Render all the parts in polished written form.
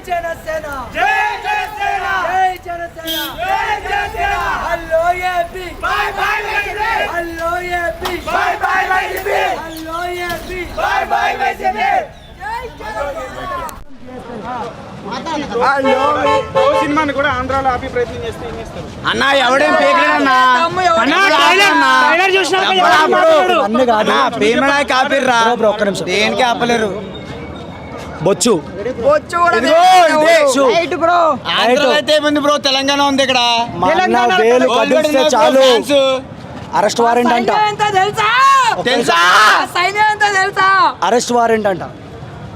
జనసేన జై జనసేన జై జనసేన జై Janasena hello AP by by YCP hello AP by by YCP hello AP by by YCP సినిమాని కూడా ఆంధ్రాలో ఆపి ప్రయత్నం చేస్తే ఏం చేస్తారు అన్నా ఎవడేం పేకలేదన్నా పేమనాకి ఆపిర్రా దేనికి ఆపలేరు బొచ్చు ఆంధ్రలో అయితే ఏముంది బ్రో తెలంగాణ ఉంది ఇక్కడ వేలు కదిలిస్తే చాలు అరెస్ట్ వారెంట్ అంట తెలుసా అరెస్ట్ వారెంట్ అంట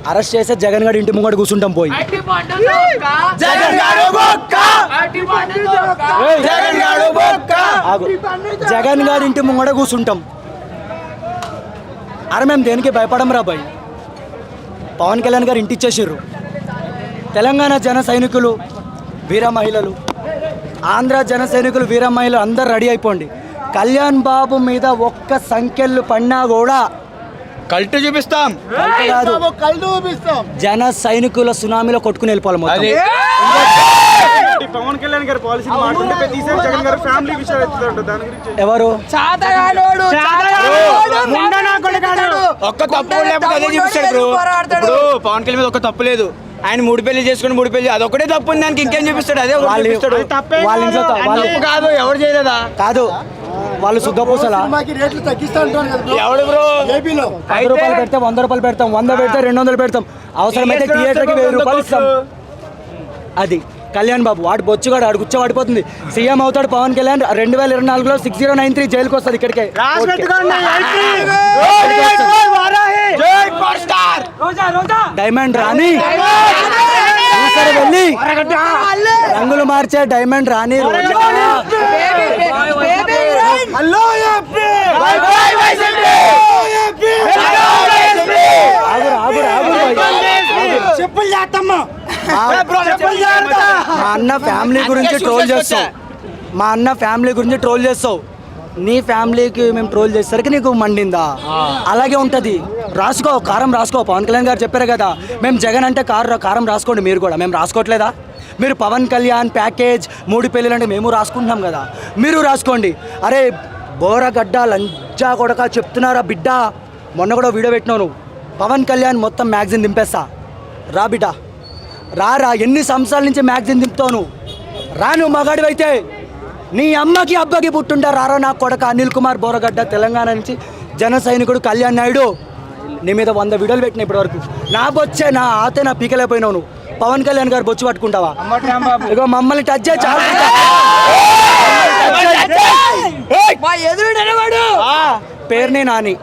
అరెస్ట్ చేస్తే జగన్ గారి ఇంటి ముంగట కూర్చుంటాం పోయి జగన్ గారి ఇంటి ముంగట కూర్చుంటాం అరే మేము దేనికి భయపడం రా బాయ్ పవన్ కళ్యాణ్ గారు ఇంటి ఇచ్చేసారు తెలంగాణ జన సైనికులు వీర మహిళలు ఆంధ్ర జన సైనికులు వీర మహిళలు అందరు రెడీ అయిపోండి కళ్యాణ్ బాబు మీద ఒక్క సంఖ్యలు పడినా కూడా కల్టు చూపిస్తాం జన సైనికుల సునామీలో కొట్టుకుని వెళ్ళిపోవాలి మొత్తం. పవన్ కళ్యాణ్ గారి పాలసీ మాట్లాడుతుంటే ప్రతిసారి జగన్ గారి ఫ్యామిలీ విషయాలు ఎత్తుతారు దాని గురించి ఎవరు ఒక్క తప్పు లేకపోతే అదే చూపిస్తాడు బ్రో. ఇప్పుడు పవన్ కళ్యాణ్ మీద ఒక్క తప్పు లేదు, ఆయన మూడు పెళ్లి చేసుకుని మూడు పెళ్లి అదొకటే తప్పు ఉంది, దానికి ఇంకేం చూపిస్తాడు అదే వాళ్ళ ఇంట్లో తప్పు కాదు ఎవరు చేయలేదా కాదు వాళ్ళు శుద్ధపూసలా ఎవడు బ్రో 10 రూపాయలు పెడితే 100 రూపాయలు పెడతాం, 100 పెడితే 200 పెడతాం, అవసరమైతే థియేటర్కి 1000 రూపాయలు ఇస్తాం. అది కళ్యాణ్ బాబు వాడు బొచ్చుగాడు ఆడు గుచ్చబడిపోతుంది. సీఎం అవుతాడు పవన్ కళ్యాణ్ 2024లో 6093 జైలుకి వస్తుంది. ఇక్కడికే డైమండ్ రాణి వెళ్ళి రంగులు మార్చే డైమండ్ రాణి మా అన్న ఫ్యామిలీ గురించి ట్రోల్ చేస్తావు, నీ ఫ్యామిలీకి మేము ట్రోల్ చేసేసరికి నీకు మండిందా? అలాగే ఉంటుంది, రాసుకో, కారం రాసుకో. పవన్ కళ్యాణ్ గారు చెప్పారు కదా, మేము జగన్ అంటే కారం రాసుకోండి. మీరు కూడా మేము రాసుకోవట్లేదా? మీరు పవన్ కళ్యాణ్ ప్యాకేజ్ 3 పెళ్ళిళ్ళు అంటే మేము రాసుకుంటున్నాం కదా, మీరు రాసుకోండి. అరే బోరగడ్డ లంజా కొడక చెప్తున్నారా బిడ్డ, మొన్న కూడా వీడియో పెట్టినావు, పవన్ కళ్యాణ్ మొత్తం మ్యాగజైన్ దింపేస్తా, రా బిడ్డ రా. ఎన్ని సంవత్సరాల నుంచి మ్యాగజైన్ దింపుతావు రా. నువ్వు మగాడివి అయితే నీ అమ్మకి అబ్బకి పుట్టుంటా రారా నా కొడక. అనిల్ కుమార్ బోరగడ్డ తెలంగాణ నుంచి జన సైనికుడు కళ్యాణ్ నాయుడు నీ మీద 100 వీడియోలు పెట్టిన ఇప్పటివరకు. నా బొచ్చే నా ఆతే నా పీకలేకపోయినావు నువ్వు. పవన్ కళ్యాణ్ గారు బొచ్చు పట్టుకుంటావా? ఇగో మమ్మల్ని టచ్ చేయి చాలు. పేరుని నాని.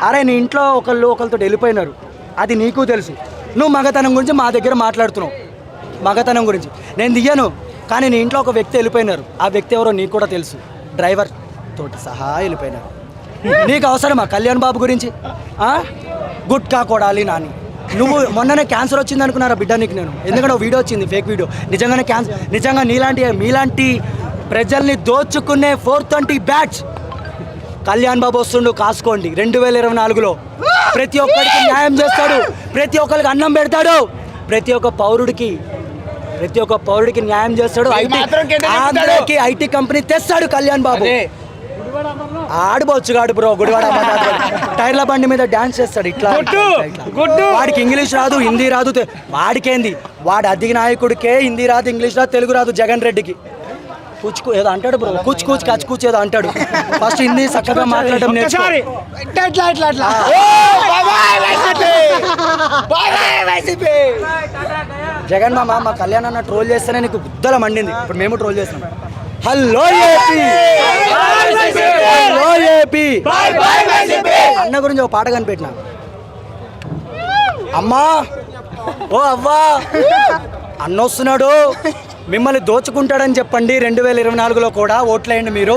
అరే నీ ఇంట్లో ఒకరితో వెళ్ళిపోయినారు, అది నీకు తెలుసు. నువ్వు మగతనం గురించి మా దగ్గర మాట్లాడుతున్నావు. మగతనం గురించి నేను దియ్యను, కానీ నీ ఇంట్లో ఒక వ్యక్తి వెళ్ళిపోయినారు. ఆ వ్యక్తి ఎవరో నీకు కూడా తెలుసు, డ్రైవర్ తోటి సహా వెళ్ళిపోయినారు. నీకు అవసరమా కళ్యాణ్ బాబు గురించి? గుట్కా కొడాలి నాని. నువ్వు మొన్ననే క్యాన్సర్ వచ్చింది అనుకున్నారా బిడ్డ నీకు? నేను ఎందుకంటే వీడియో వచ్చింది, ఫేక్ వీడియో. నిజంగానే క్యాన్సర్, నిజంగా మీలాంటి ప్రజల్ని దోచుకునే 420 బ్యాచ్ కళ్యాణ్ బాబు వస్తుండు, కాసుకోండి. 2024లో ప్రతి ఒక్కరికి న్యాయం చేస్తాడు, ప్రతి ఒక్కరికి అన్నం పెడతాడు, ప్రతి ఒక్క పౌరుడికి న్యాయం చేస్తాడు. ఆంధ్రకి ఐటీ కంపెనీ తెస్తాడు కళ్యాణ్ బాబు. ఆడిపోవచ్చుగాడు బ్రో, గుడివాడ టైర్ల బండి మీద డాన్స్ చేస్తాడు ఇట్లా. వాడికి ఇంగ్లీష్ రాదు, హిందీ రాదు. వాడికేంది, వాడు అధిక నాయకుడికే హిందీ రాదు, ఇంగ్లీష్ రాదు, తెలుగు రాదు. జగన్ రెడ్డికి కూచుకు ఏదో అంటాడు బ్రో, కూచు కచ్చుకూచు ఏదో అంటాడు. ఫస్ట్ హిందీ చక్కగా మాట్లాడడం నేర్చుకో. జగన్ మా కళ్యాణ్ అన్న ట్రోల్ చేస్తేనే నీకు గుద్దల మండింది. ఇప్పుడు మేము ట్రోల్ చేస్తున్నాం. హలో ఏపీ, హలో ఏపీ అన్న గురించి ఒక పాట కనిపెట్టినా. అమ్మా ఓ అవ్వా, అన్న వస్తున్నాడు, మిమ్మల్ని దోచుకుంటాడని చెప్పండి. 2024లో కూడా ఓట్లేయండి మీరు.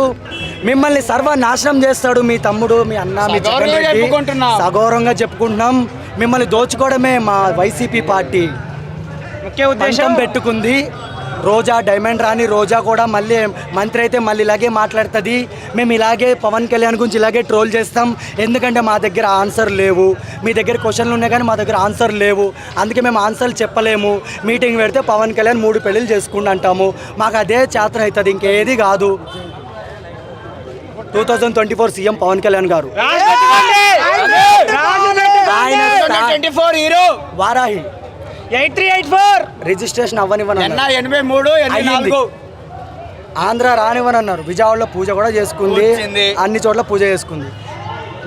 మిమ్మల్ని సర్వనాశనం చేస్తాడు మీ తమ్ముడు, మీ అన్న, మీ జగన్ రెడ్డి. సగౌరవంగా చెప్పుకుంటున్నాం, మిమ్మల్ని దోచుకోవడమే మా వైసీపీ పార్టీ ముఖ్య ఉద్దేశం పెట్టుకుంది. రోజా డైమండ్ రాని రోజా కూడా మళ్ళీ మంత్రి అయితే మళ్ళీ ఇలాగే మాట్లాడుతుంది. మేము ఇలాగే పవన్ కళ్యాణ్ గురించి ఇలాగే ట్రోల్ చేస్తాం, ఎందుకంటే మా దగ్గర ఆన్సర్ లేవు. మీ దగ్గర క్వశ్చన్లు ఉన్నాయి కానీ మా దగ్గర ఆన్సర్ లేవు, అందుకే మేము ఆన్సర్లు చెప్పలేము. మీటింగ్ పెడితే పవన్ కళ్యాణ్ 3 పెళ్ళిళ్ళు చేసుకుంటూ అంటాము, మాకు అదే చేతన అవుతుంది, ఇంకేది కాదు. 2024 సీఎం పవన్ కళ్యాణ్ గారు, ఆయన 24 హీరో వారాహి 8384 రిజిస్ట్రేషన్ అవ్వనివ్వను ఎన్న 83 అయ్యింది. 84 ఆంధ్ర రానివ్వని అన్నారు, విజయవాడలో పూజ కూడా చేసుకుంది, వచ్చింది. అన్ని చోట్ల పూజ చేసుకుంది.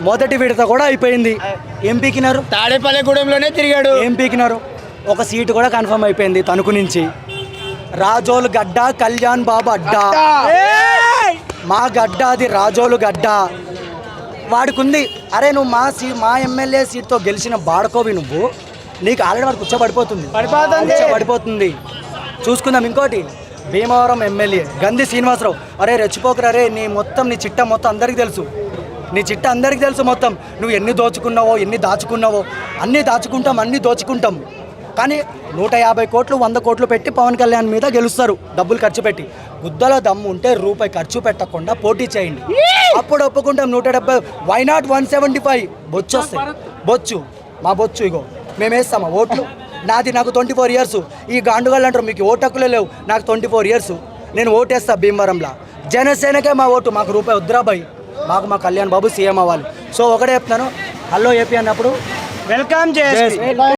మొదటి విడత కూడా అయిపోయింది. ఏం పీకినారు? తాడేపల్లిగూడెంలోనే తిరిగాడు. ఏం పీకినారు? ఒక సీటు కూడా కన్ఫర్మ్ అయిపోయింది తణుకు నుంచి. రాజోలు గడ్డ, కళ్యాణ్ బాబు అడ్డా, మా గడ్డ అది రాజోలు గడ్డ. వాడికి అరే నువ్వు మా ఎమ్మెల్యే సీట్తో గెలిచిన బాడుకోవి, నువ్వు నీకు ఆల్రెడీ వాడు కూర్చోబడిపోతుంది. చూసుకుందాం. ఇంకోటి భీమవరం ఎమ్మెల్యే గంధి శ్రీనివాసరావు, అరే రెచ్చిపోకరా రే, నీ చిట్ట మొత్తం అందరికీ తెలుసు, నీ చిట్ట అందరికీ తెలుసు మొత్తం. నువ్వు ఎన్ని దోచుకున్నావో ఎన్ని దాచుకున్నావో, అన్నీ దాచుకుంటాం, అన్నీ దోచుకుంటాం. కానీ 150 కోట్లు 100 కోట్లు పెట్టి పవన్ కళ్యాణ్ మీద గెలుస్తారు, డబ్బులు ఖర్చు పెట్టి. గుద్దలో దమ్ము ఉంటే రూపాయి ఖర్చు పెట్టకుండా పోటీ చేయండి, అప్పుడు ఒప్పుకుంటాం. 170, వై నాట్ 175? బొచ్చు వస్తాయి, బొచ్చు మా బొచ్చు. ఇగో మేము వేస్తామా ఓట్లు? నాకు 24 ఇయర్స్. ఈ గాండుగాళ్ళు అంటారు మీకు ఓటు హక్కులే లేవు, నాకు 24 ఇయర్స్. నేను ఓటేస్తా భీమవరంలో. జనసేనకే మా ఓటు, మాకు రూపాయి వద్దురాబాయి, మాకు మా కళ్యాణ్ బాబు సీఎం అవ్వాలి. సో ఒకటే చెప్తాను, హలో ఏపీ అన్నప్పుడు వెల్కమ్ చేసి